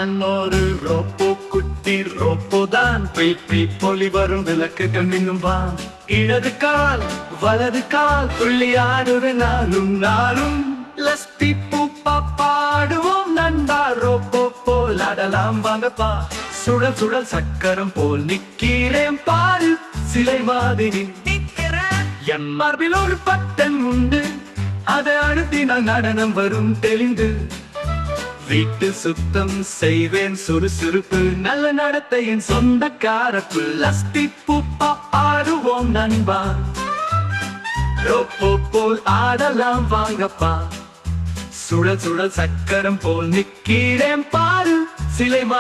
நான் ஒரு ரோப்போ குட்டி ரோப்போதான் பொலி வரும் விளக்குகள் மின்னும் வான் இடது கால் வலது கால் துள்ளியாடுற நாளும் நாளும் லஸ்தி பூப்பா பாடுவோம் நண்பா ரோப்போ போல் ஆடலாம் வாங்கப்பா சுழல் சுழல் சக்கரம் போல் நிக்கிறேன் பாரு சிலை மாதிரி நிக்கிறேன் என் மார்பில் ஒரு பட்டன் உண்டு அதை அழுத்தினால் நடனம் வரும் தெளிந்து வீட்டு சுத்தம் செய்வேன் சுறுசுறுப்பு நல்ல நடத்தையின் சொந்தக்காரப்பு லஸ்தி பூப்பா ஆடுவோம் நண்பா ரோப்போ போல் ஆடலாம் வாங்கப்பா சுழல் சுழல் சக்கரம் போல் நிக்கிறேன் பாரு சிலை